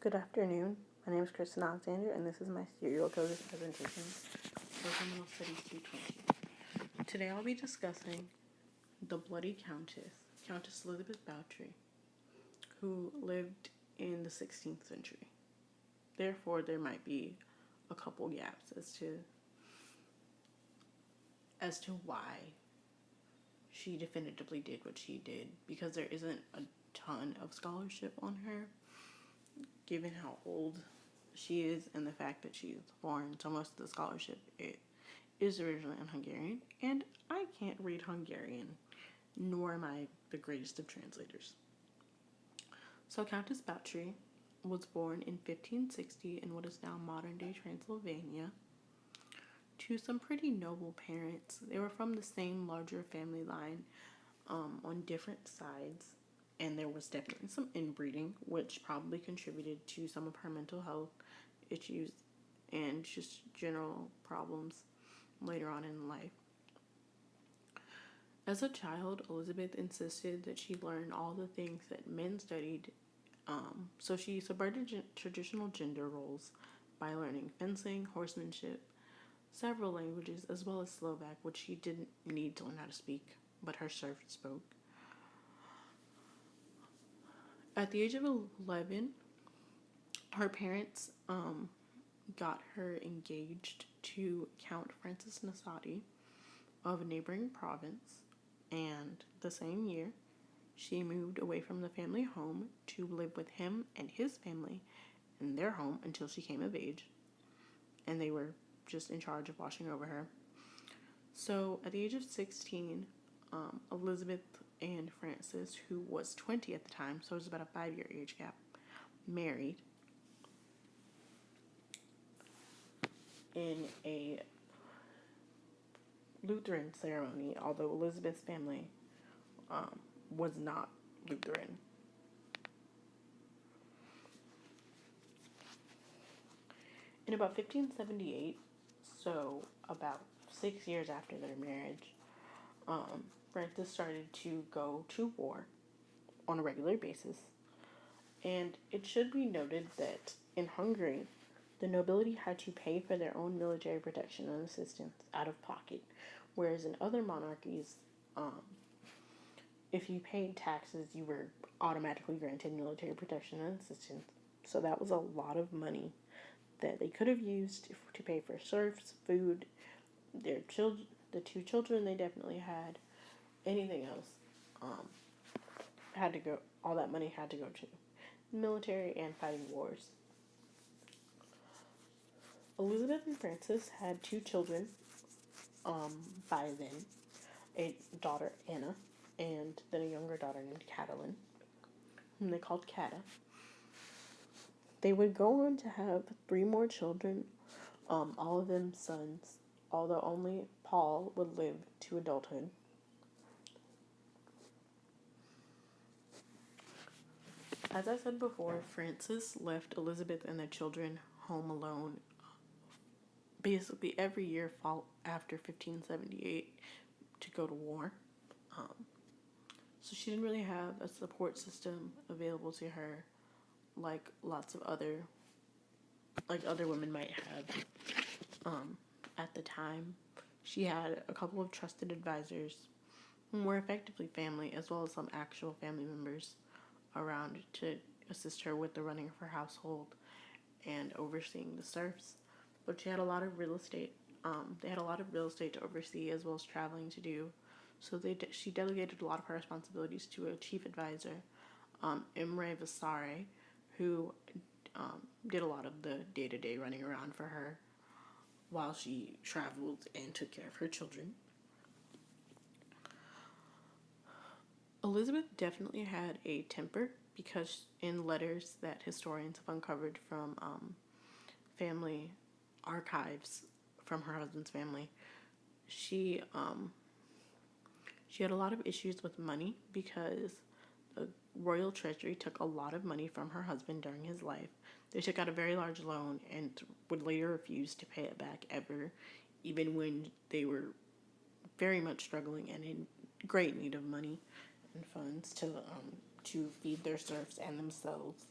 Good afternoon. My name is Kristen Alexander, and this is my serial killers presentation for Criminal Studies 220. Today I'll be discussing the Bloody Countess, Countess Elizabeth Bàthory, who lived in the 16th century. Therefore, there might be a couple gaps as to why she definitively did what she did, because there isn't a ton of scholarship on her, given how old she is and the fact that she is foreign. So most of the scholarship is originally in Hungarian, and I can't read Hungarian, nor am I the greatest of translators. So Countess Bàthory was born in 1560 in what is now modern-day Transylvania to some pretty noble parents. They were from the same larger family line on different sides, and there was definitely some inbreeding, which probably contributed to some of her mental health issues and just general problems later on in life. As a child, Elizabeth insisted that she learn all the things that men studied, so she subverted traditional gender roles by learning fencing, horsemanship, several languages, as well as Slovak, which she didn't need to learn how to speak, but her servant spoke. At the age of 11, her parents got her engaged to Count Francis Nasati of a neighboring province, and the same year, she moved away from the family home to live with him and his family in their home until she came of age, and they were just in charge of watching over her. So at the age of 16, Elizabeth and Francis, who was 20 at the time, so it was about a 5-year age gap, married in a Lutheran ceremony, although Elizabeth's family was not Lutheran. In about 1578, so about 6 years after their marriage, Francis started to go to war on a regular basis. And it should be noted that in Hungary, the nobility had to pay for their own military protection and assistance out of pocket, whereas in other monarchies, if you paid taxes, you were automatically granted military protection and assistance. So that was a lot of money that they could have used to pay for serfs, food, their children, the 2 children they definitely had, anything else. All that money had to go to military and fighting wars. Elizabeth and Francis had 2 children by then, a daughter, Anna, and then a younger daughter named Catalin, whom they called Cata. They would go on to have 3 more children, all of them sons, although only Paul would live to adulthood. As I said before, Francis left Elizabeth and their children home alone basically every year after 1578 to go to war. So she didn't really have a support system available to her like other women might have at the time. She had a couple of trusted advisors who were effectively family, as well as some actual family members around to assist her with the running of her household and overseeing the serfs. But she had a lot of real estate. They had a lot of real estate to oversee, as well as traveling to do. So she delegated a lot of her responsibilities to a chief advisor, Imre Vasare, who did a lot of the day-to-day running around for her while she traveled and took care of her children. Elizabeth definitely had a temper, because in letters that historians have uncovered from family archives from her husband's family, she had a lot of issues with money, because the royal treasury took a lot of money from her husband during his life. They took out a very large loan and would later refuse to pay it back ever, even when they were very much struggling and in great need of money and funds to feed their serfs and themselves.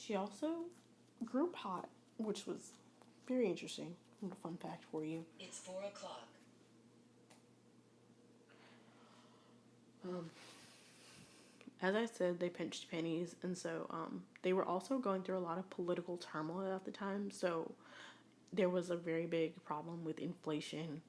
She also grew pot, which was very interesting. A little fun fact for you. It's 4 o'clock. As I said, they pinched pennies, and so they were also going through a lot of political turmoil at the time. So there was a very big problem with inflation,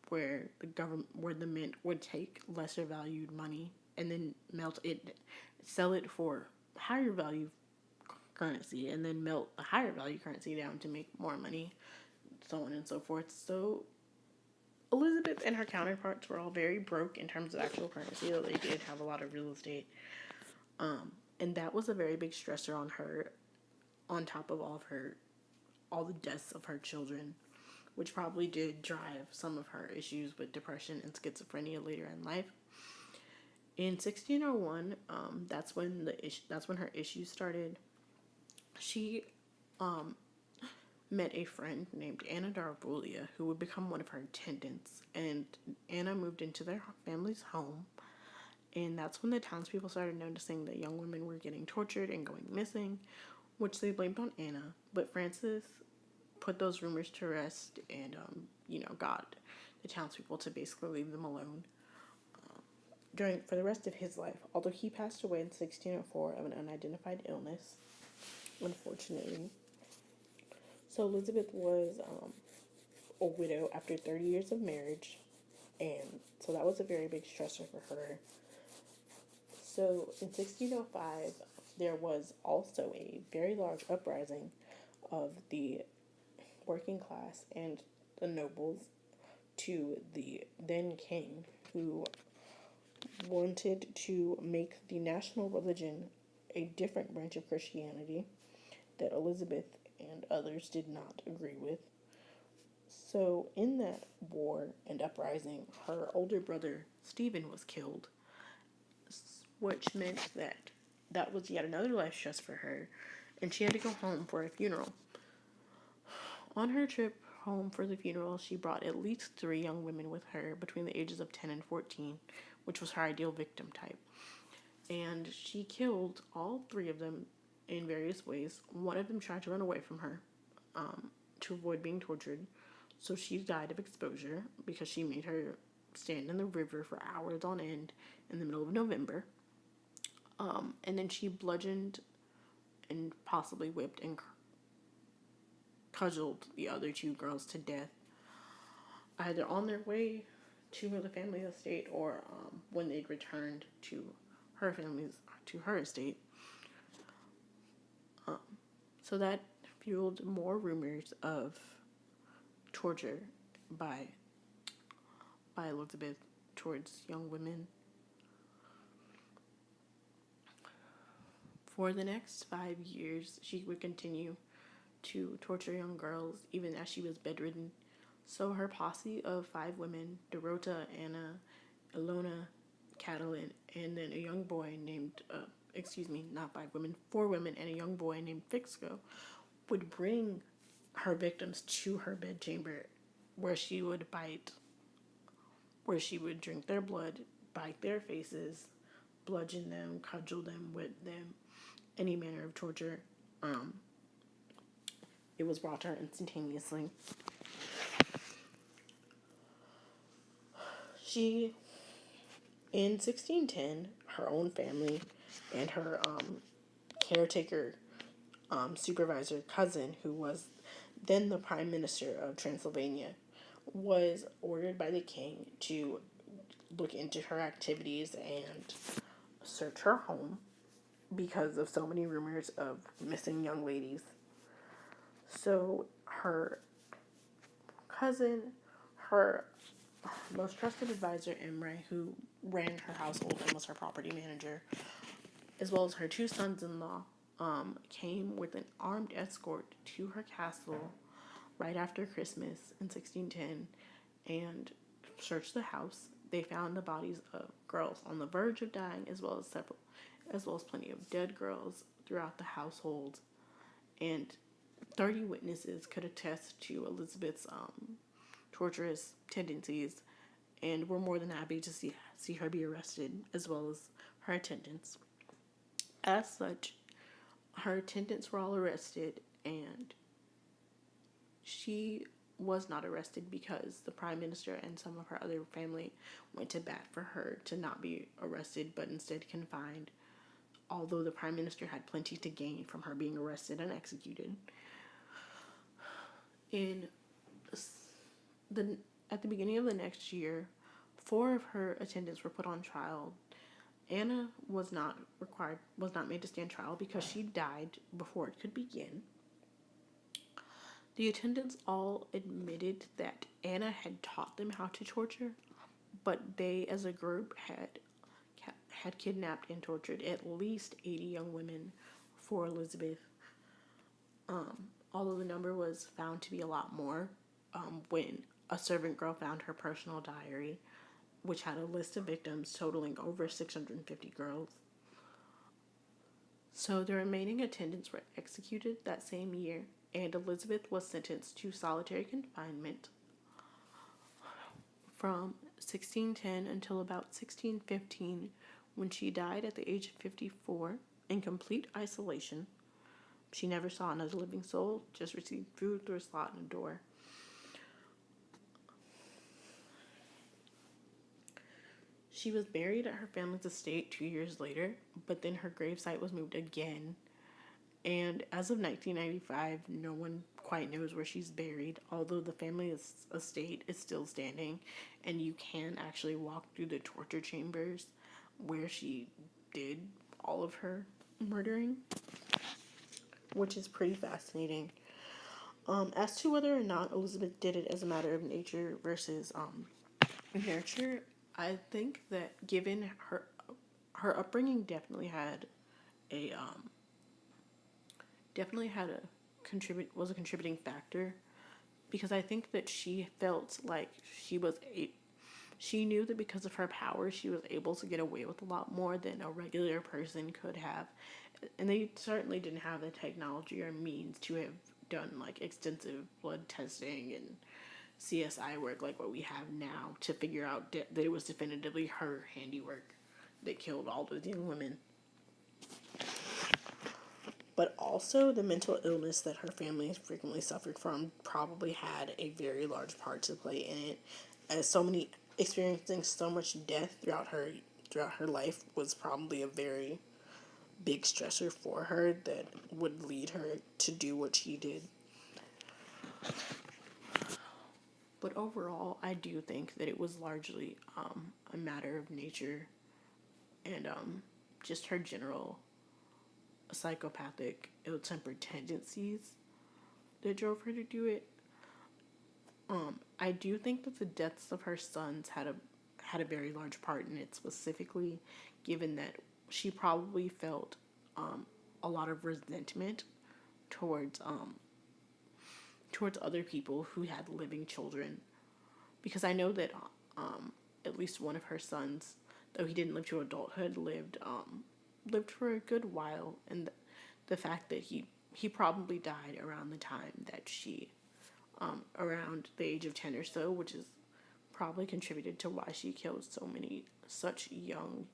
where the mint would take lesser valued money and then melt it, sell it for higher value currency, and then melt a higher value currency down to make more money, so on and so forth. So Elizabeth and her counterparts were all very broke in terms of actual currency, though they did have a lot of real estate. And that was a very big stressor on her, on top of all the deaths of her children, which probably did drive some of her issues with depression and schizophrenia later in life. In 1601, that's when her issues started. She met a friend named Anna Darvulia, who would become one of her attendants, and Anna moved into their family's home. And that's when the townspeople started noticing that young women were getting tortured and going missing, which they blamed on Anna. But Francis put those rumors to rest and, got the townspeople to basically leave them alone for the rest of his life. Although he passed away in 1604 of an unidentified illness, unfortunately. So Elizabeth was a widow after 30 years of marriage, and so that was a very big stressor for her. So in 1605, there was also a very large uprising of the working class and the nobles to the then king, who wanted to make the national religion a different branch of Christianity that Elizabeth and others did not agree with. So in that war and uprising, her older brother Stephen was killed, which meant that was yet another life stress for her, and she had to go home for a funeral. On her trip home for the funeral, she brought at least 3 young women with her between the ages of 10 and 14, which was her ideal victim type. And she killed all 3 of them in various ways. One of them tried to run away from her to avoid being tortured, so she died of exposure because she made her stand in the river for hours on end in the middle of November. And then she bludgeoned and possibly whipped and cudgeled the other 2 girls to death, either on their way to the family estate or when they'd returned to her estate. So that fueled more rumors of torture by Elizabeth towards young women. For the next 5 years, she would continue to torture young girls even as she was bedridden. So her posse of 5 women, Dorota, Anna, Ilona, Catalin, and then a young boy named, not 5 women, 4 women and a young boy named Fixco, would bring her victims to her bedchamber where she would drink their blood, bite their faces, bludgeon them, cudgel them, whip them, any manner of torture. It was brought to her instantaneously. She, in 1610, her own family and her caretaker, supervisor cousin, who was then the Prime Minister of Transylvania, was ordered by the king to look into her activities and search her home because of so many rumors of missing young ladies. So her cousin, her most trusted advisor, Imre, who ran her household and was her property manager, as well as her 2 sons-in-law, came with an armed escort to her castle right after Christmas in 1610 and searched the house. They found the bodies of girls on the verge of dying, as well as plenty of dead girls throughout the household. And 30 witnesses could attest to Elizabeth's torturous tendencies and were more than happy to see her be arrested, as well as her attendants. As such, her attendants were all arrested, and she was not arrested because the prime minister and some of her other family went to bat for her to not be arrested, but instead confined, although the prime minister had plenty to gain from her being arrested and executed. In the At the beginning of the next year, 4 of her attendants were put on trial. Anna was not made to stand trial because she died before it could begin. The attendants all admitted that Anna had taught them how to torture, but they, as a group, had kidnapped and tortured at least 80 young women for Elizabeth. Although the number was found to be a lot more, when a servant girl found her personal diary, which had a list of victims totaling over 650 girls. So the remaining attendants were executed that same year, and Elizabeth was sentenced to solitary confinement from 1610 until about 1615, when she died at the age of 54 in complete isolation. She never saw another living soul, just received food through a slot in a door. She was buried at her family's estate 2 years later, but then her gravesite was moved again. And as of 1995, no one quite knows where she's buried, although the family's estate is still standing, and you can actually walk through the torture chambers where she did all of her murdering, which is pretty fascinating. As to whether or not Elizabeth did it as a matter of nature versus nurture, I think that given her upbringing definitely had a was a contributing factor, because I think that she felt like she knew that because of her power she was able to get away with a lot more than a regular person could have, and they certainly didn't have the technology or means to have done like extensive blood testing and CSI work like what we have now to figure out that it was definitively her handiwork that killed all those young women. But also, the mental illness that her family frequently suffered from probably had a very large part to play in it, as experiencing so much death throughout her life was probably a very big stressor for her that would lead her to do what she did. But overall, I do think that it was largely a matter of nature and just her general psychopathic, ill-tempered tendencies that drove her to do it. I do think that the deaths of her sons had a very large part in it, specifically given that she probably felt a lot of resentment towards other people who had living children, because I know that at least one of her sons, though he didn't live to adulthood, lived for a good while, and the fact that he probably died around the time that she around the age of 10 or so, which is probably contributed to why she killed such young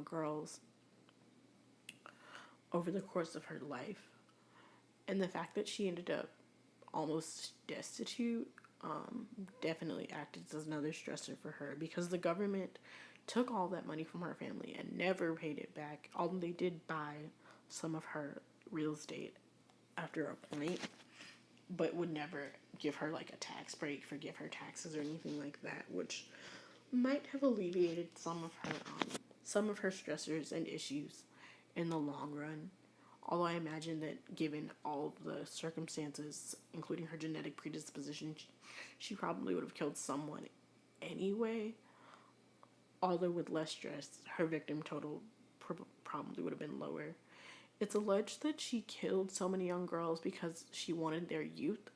girls over the course of her life. And the fact that she ended up almost destitute definitely acted as another stressor for her, because the government took all that money from her family and never paid it back, although they did buy some of her real estate after a point, but would never give her like a tax break, forgive her taxes or anything like that, which might have alleviated some of her stressors and issues in the long run. Although I imagine that given all of the circumstances, including her genetic predisposition, she probably would have killed someone anyway. Although with less stress, her victim total probably would have been lower. It's alleged that she killed so many young girls because she wanted their youth.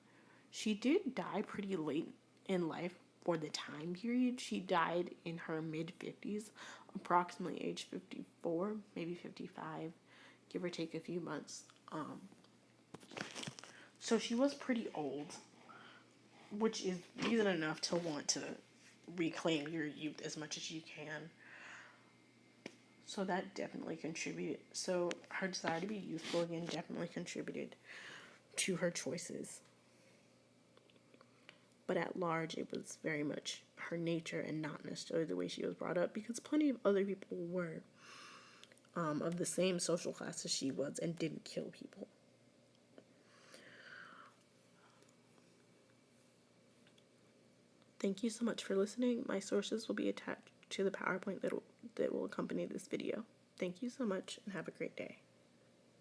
She did die pretty late in life for the time period. She died in her mid-50s, approximately age 54, maybe 55. Give or take a few months. So she was pretty old, which is reason enough to want to reclaim your youth as much as you can. So that definitely contributed. So her desire to be youthful again definitely contributed to her choices. But at large, it was very much her nature and not necessarily the way she was brought up, because plenty of other people were of the same social class as she was and didn't kill people. Thank you so much for listening. My sources will be attached to the PowerPoint that will accompany this video. Thank you so much and have a great day.